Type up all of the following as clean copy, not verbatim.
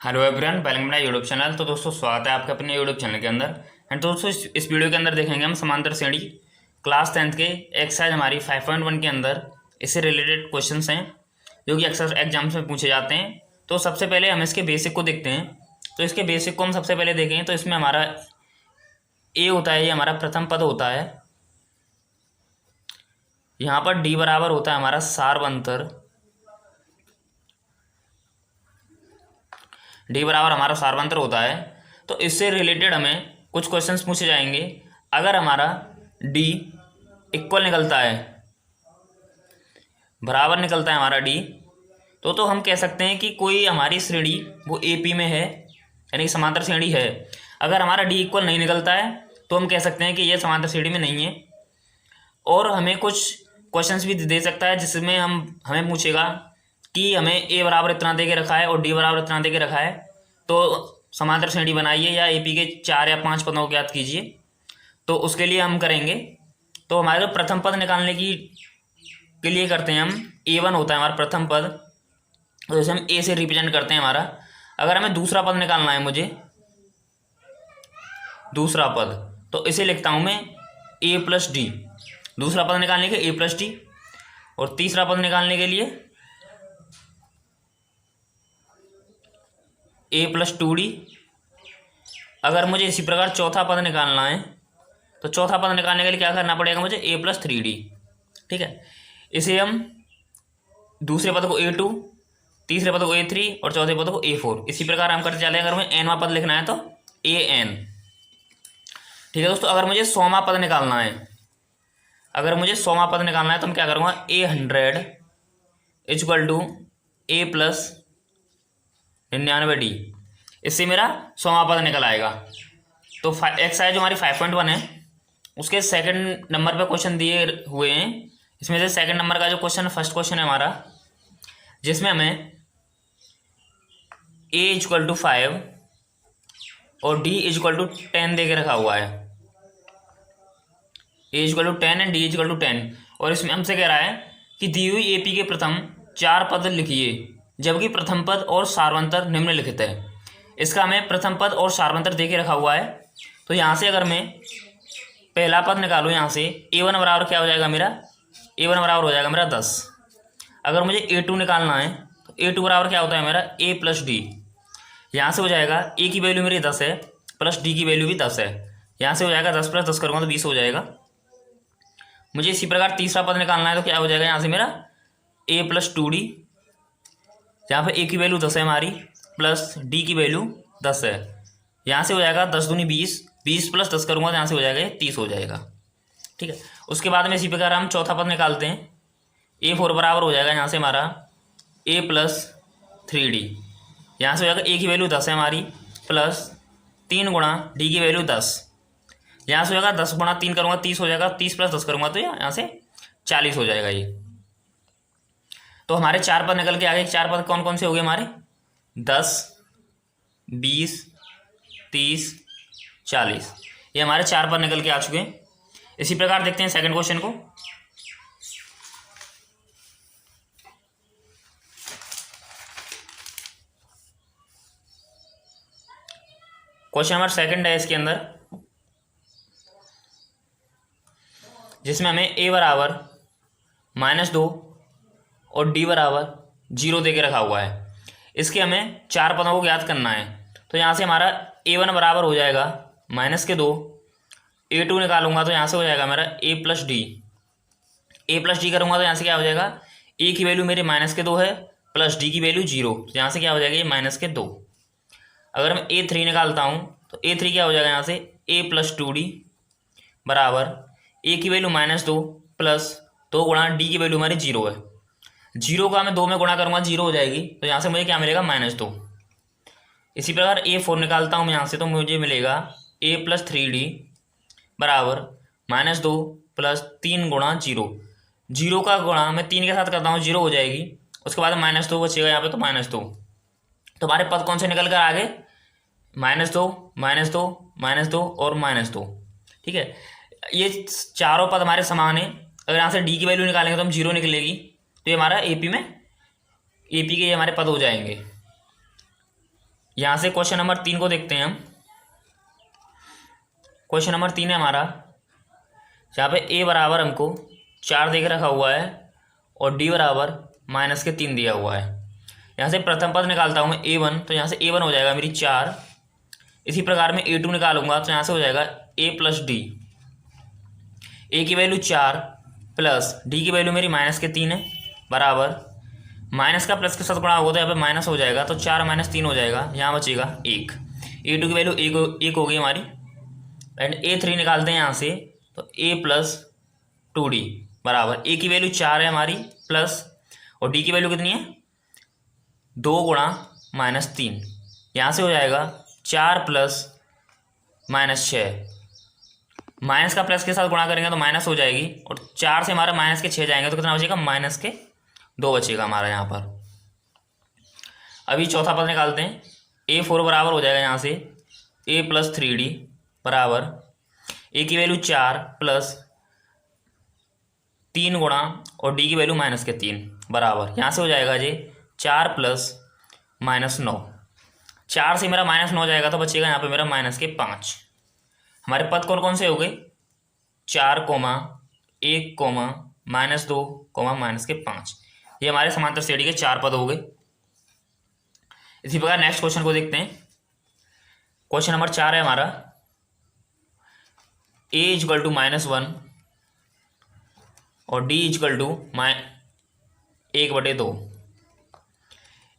Hello everyone, welcome my YouTube channel. तो दोस्तों स्वागत है आपका अपने यूट्यूब चैनल के अंदर। एंड दोस्तों इस वीडियो के अंदर देखेंगे हम समांतर श्रेणी क्लास 10th के एक्सरसाइज हमारी 5.1 के अंदर इससे रिलेटेड क्वेश्चंस हैं जो कि अक्सर एग्जाम्स में पूछे जाते हैं। तो सबसे पहले हम इसके बेसिक को देखते हैं। तो इसके बेसिक को हम सबसे पहले देखें तो इसमें हमारा ए होता है, ये हमारा प्रथम पद होता है। यहाँ पर डी बराबर होता है हमारा सार्वंतर, डी बराबर हमारा सार्वंतर होता है। तो इससे रिलेटेड हमें कुछ क्वेश्चंस पूछे जाएंगे। अगर हमारा डी इक्वल निकलता है, बराबर निकलता है हमारा डी, तो हम कह सकते हैं कि कोई हमारी श्रेणी वो एपी में है, यानी कि समांतर श्रेणी है। अगर हमारा डी इक्वल नहीं निकलता है तो हम कह सकते हैं कि यह समांतर श्रेणी में नहीं है। और हमें कुछ क्वेश्चंस भी दे सकता है जिसमें हमें पूछेगा कि हमें ए बराबर इतना दे के रखा है और डी बराबर इतना दे के रखा है, तो समांतर श्रेणी बनाइए या एपी के 4 या 5 पदों को ज्ञात कीजिए। तो उसके लिए हम करेंगे, तो हमारे प्रथम पद निकालने के लिए करते हैं हम A1 होता है हमारा प्रथम पद, तो जैसे हम ए से रिप्रेजेंट करते हैं हमारा। अगर हमें दूसरा पद निकालना है, मुझे दूसरा पद, तो इसे लिखता हूँ मैं ए प्लस डी। दूसरा पद निकालने के ए प्लस डी, और तीसरा पद निकालने के लिए ए प्लस 2d। अगर मुझे इसी प्रकार चौथा पद निकालना है तो चौथा पद निकालने के लिए क्या करना पड़ेगा, मुझे ए प्लस 3d। ठीक है, इसे हम दूसरे पद को A2, तीसरे पद को A3 और चौथे पद को A4 इसी प्रकार हम करते चले। अगर मुझे nवां पद लिखना है तो AN। ठीक है दोस्तों, अगर मुझे 100वां पद निकालना है, अगर मुझे 100वां पद निकालना है तो मैं क्या करूँगा, A100 equal to A plus 99d। इससे मेरा 100वां पद निकल आएगा। तो एक्सरसाइज जो हमारी 5.1 है उसके सेकंड नंबर पे क्वेश्चन दिए हुए हैं। इसमें से सेकंड नंबर का जो क्वेश्चन, फर्स्ट क्वेश्चन है हमारा, जिसमें हमें a इक्वल टू 5 और d इक्वल टू 10 दे के रखा हुआ है। a equal to 10 and d equal to 10। और इसमें हमसे कह रहा है कि दी हुई एपी के प्रथम 4 पद लिखिए, जबकि प्रथम पद और सार्वंतर निम्नलिखित है। इसका हमें प्रथम पद और सार्वंतर दे के रखा हुआ है। तो यहाँ से अगर मैं पहला पद निकालूँ, यहाँ से A1 बराबर क्या हो जाएगा मेरा, A1 बराबर हो जाएगा मेरा 10। अगर मुझे A2 निकालना है तो A2 बराबर क्या होता है मेरा A प्लस डी। यहाँ से हो जाएगा A की वैल्यू मेरी 10 है, प्लस D की वैल्यू भी 10 है। यहाँ से हो जाएगा 10 प्लस 10 करूँगा तो 20 हो जाएगा। मुझे इसी प्रकार तीसरा पद निकालना है तो क्या हो जाएगा, यहाँ से मेरा A प्लस 2d, यहाँ पे A की वैल्यू 10 है हमारी, प्लस D की वैल्यू 10 है। यहाँ से हो जाएगा 10 दूनी 20, 20 प्लस 10 करूँगा तो यहाँ से हो जाएगा 30 हो जाएगा। ठीक है, उसके बाद में इसी प्रकार हम चौथा पद निकालते हैं। A4 बराबर हो जाएगा यहाँ से हमारा A प्लस 3d। यहाँ से हो जाएगा A की वैल्यू 10 है हमारी, प्लस 3 गुणा D की वैल्यू 10। यहाँ से हो जाएगा 10 गुणा 3 करूँगा 30 हो जाएगा, 30 प्लस 10 करूँगा तो यहाँ से 40 हो जाएगा ये। तो हमारे 4 पद निकल के आ गए। 4 पद कौन कौन से हो गए हमारे, 10, 20, 30, 40। ये हमारे 4 पद निकल के आ चुके हैं। इसी प्रकार देखते हैं सेकंड क्वेश्चन को। क्वेश्चन नंबर सेकंड है इसके अंदर, जिसमें हमें a बराबर -2 और d बराबर 0 दे के रखा हुआ है। इसके हमें 4 पदों को ज्ञात करना है। तो यहाँ से हमारा A1 बराबर हो जाएगा -2, A2 निकालूंगा तो यहाँ से हो जाएगा मेरा A plus D. A plus D करूँगा तो यहाँ से क्या हो जाएगा, A की वैल्यू मेरे -2 है, प्लस D की वैल्यू 0, तो यहाँ से क्या हो जाएगा ये -2। अगर मैं A3 निकालता हूँ तो A3 क्या हो जाएगा, यहाँ से A प्लस 2d बराबर A की वैल्यू -2 प्लस 2 गुणा D की वैल्यू हमारी 0 है। 0 का मैं 2 में गुणा करूँगा 0 हो जाएगी, तो यहाँ से मुझे क्या मिलेगा -2। इसी प्रकार A4 निकालता हूँ मैं यहाँ से, तो मुझे मिलेगा A प्लस 3d बराबर -2 प्लस 3 गुणा 0। 0 का गुणा मैं 3 के साथ करता हूँ 0 हो जाएगी, उसके बाद -2 बचेगा यहाँ पे, तो -2। तो हमारे पद कौन से निकल कर आ गए, -2, -2, -2 और -2। ठीक है, ये चारों पद हमारे समान है। अगर यहाँ से D की वैल्यू निकालेंगे तो हम 0 निकलेगी, तो ये हमारा AP के ये हमारे पद हो जाएंगे। यहाँ से क्वेश्चन नंबर 3 को देखते हैं हम। क्वेश्चन नंबर 3 है हमारा, जहाँ पे ए बराबर हमको 4 देख रखा हुआ है और डी बराबर -3 दिया हुआ है। यहाँ से प्रथम पद निकालता हूँ मैं A1, तो यहाँ से A1 हो जाएगा मेरी 4। इसी प्रकार में A2 निकालूंगा तो यहाँ से हो जाएगा A प्लस डी। ए की वैल्यू 4 प्लस डी की वैल्यू मेरी -3 है, बराबर माइनस का प्लस के साथ गुणा होगा तो यहाँ पे माइनस हो जाएगा, तो 4 - 3 हो जाएगा, यहाँ बचेगा 1। A2 की वैल्यू 1 हो गई हमारी। एंड A3 निकालते हैं यहाँ से, तो A प्लस 2D बराबर A की वैल्यू 4 है हमारी प्लस, और डी की वैल्यू कितनी है 2 गुणा -3। यहाँ से हो जाएगा 4 प्लस -6, माइनस का प्लस के साथ गुणा करेंगे तो माइनस हो जाएगी, और 4 से हमारा -6 जाएंगे तो कितना बचेगा -2 बचेगा हमारा यहाँ पर। अभी चौथा पद निकालते हैं। A4 बराबर हो जाएगा यहाँ से A प्लस 3D बराबर A की वैल्यू 4 प्लस 3 गुणा और डी की वैल्यू -3 बराबर, यहाँ से हो जाएगा जी 4 प्लस -9। 4 से मेरा -9 जाएगा तो बचेगा यहाँ पे मेरा -5। हमारे पद कौन कौन से हो गए 4, 1, -2, -5। ये हमारे समांतर श्रेणी के 4 पद हो गए। इसी प्रकार नेक्स्ट क्वेश्चन को देखते हैं। क्वेश्चन नंबर 4 है हमारा, a = -1 और d = 1/2।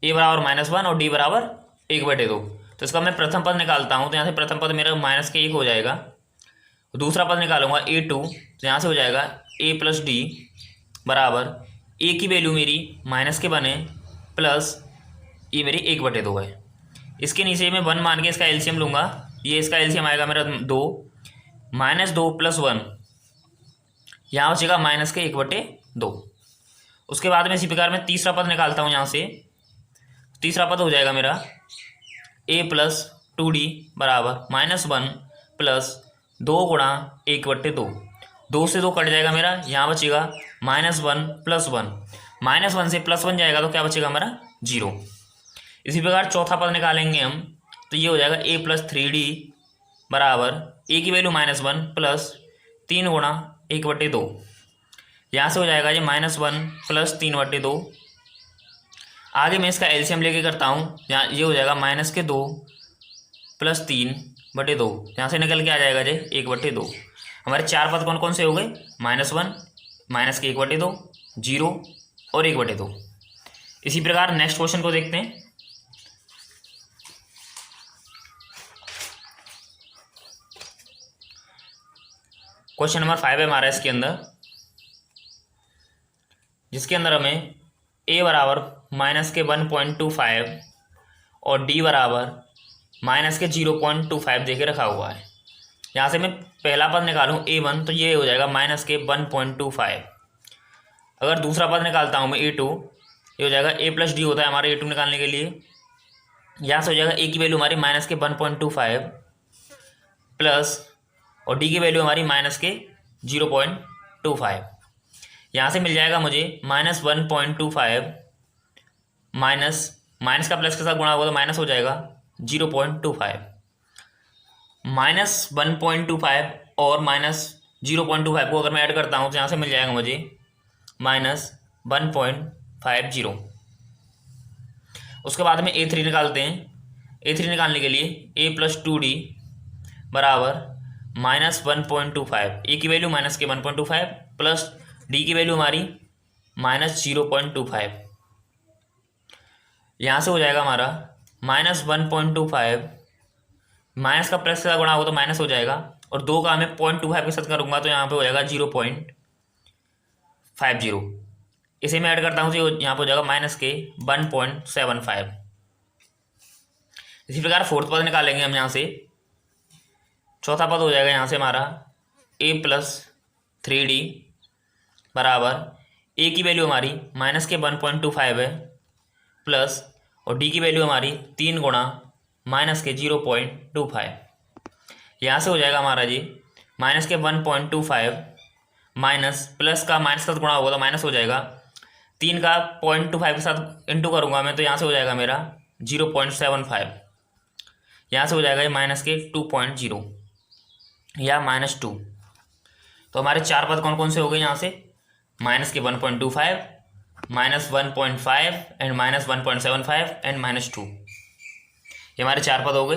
a बराबर -1 और d बराबर 1/2। तो इसका मैं प्रथम पद निकालता हूँ, तो यहाँ से प्रथम पद मेरा -1 हो जाएगा। दूसरा पद निकालूंगा A2, तो यहाँ से हो जाएगा A प्लस डी बराबर A की वैल्यू मेरी -1 है प्लस ये मेरी 1/2 है। इसके नीचे मैं 1 मान के इसका एलसीएम लूँगा, ये इसका एलसीएम आएगा मेरा 2, -2 + 1, यहाँ बचेगा -1/2। उसके बाद में इसी प्रकार मैं तीसरा पद निकालता हूँ। यहाँ से तीसरा पद हो जाएगा मेरा A प्लस 2D बराबर -1 प्लस 2 गुणा 1/2। 2 से 2 कट जाएगा मेरा, यहाँ बचेगा -1 + 1, -1 से +1 जाएगा तो क्या बचेगा हमारा 0। इसी प्रकार चौथा पद निकालेंगे हम, तो ये हो जाएगा A प्लस 3D बराबर A की वैल्यू -1 प्लस 3 गुणा 1/2। यहाँ से हो जाएगा ये -1 प्लस 3/2। आगे मैं इसका एलसीएम लेके करता हूँ, यहाँ ये हो जाएगा -2 प्लस 3/2, यहाँ से निकल के आ जाएगा जे 1/2। हमारे 4 पद कौन कौन से हो गए -1, -1/2, 0 और 1/2। इसी प्रकार नेक्स्ट क्वेश्चन को देखते हैं। क्वेश्चन नंबर 5 है हमारा इसके अंदर, जिसके अंदर हमें A बराबर -1.25 और D बराबर -0.25 देके रखा हुआ है। यहाँ से मैं पहला पद निकालूँ A1, तो ये हो जाएगा -1.25। अगर दूसरा पद निकालता हूँ मैं A2, ये हो जाएगा A प्लस डी होता है हमारा A2 निकालने के लिए। यहाँ से हो जाएगा A की वैल्यू हमारी -1.25 प्लस और D की वैल्यू हमारी -0.25। यहाँ से मिल जाएगा मुझे -1.25 माइनस का प्लस के साथ गुणा होगा तो माइनस हो जाएगा 0.25। -1.25 और -0.25 को अगर मैं ऐड करता हूँ तो यहाँ से मिल जाएगा मुझे -1.50। उसके बाद में A3 निकालते हैं। A3 निकालने के लिए A प्लस 2D बराबर -1.25। A की वैल्यू -1.25 प्लस D की वैल्यू हमारी -0.25। यहाँ से हो जाएगा हमारा -1.25, माइनस का प्लस का गुणा हो तो माइनस हो जाएगा, और 2 का मैं 0.25 के साथ करूँगा तो यहाँ पे हो जाएगा 0.50। इसे मैं ऐड करता हूँ तो यहाँ पे हो जाएगा -1.75। इसी प्रकार फोर्थ पद निकालेंगे हम। यहाँ से चौथा पद हो जाएगा यहाँ से हमारा A प्लस 3D बराबर A की वैल्यू हमारी -1.25 है प्लस और D की वैल्यू हमारी 3 गुणा -0.25। यहाँ से हो जाएगा हमारा जी -1.25 माइनस प्लस का माइनस का गुणा होगा तो माइनस हो जाएगा, 3 का 0.25 के साथ इंटू करूँगा मैं तो यहाँ से हो जाएगा मेरा 0.75। यहाँ से हो जाएगा ये माइनस के 2.0 या -2। तो हमारे चार पद कौन कौन से हो गए यहाँ से, माइनस के 1.25, -1.5 एंड -1.75 एंड -2, ये हमारे चार पद हो गए।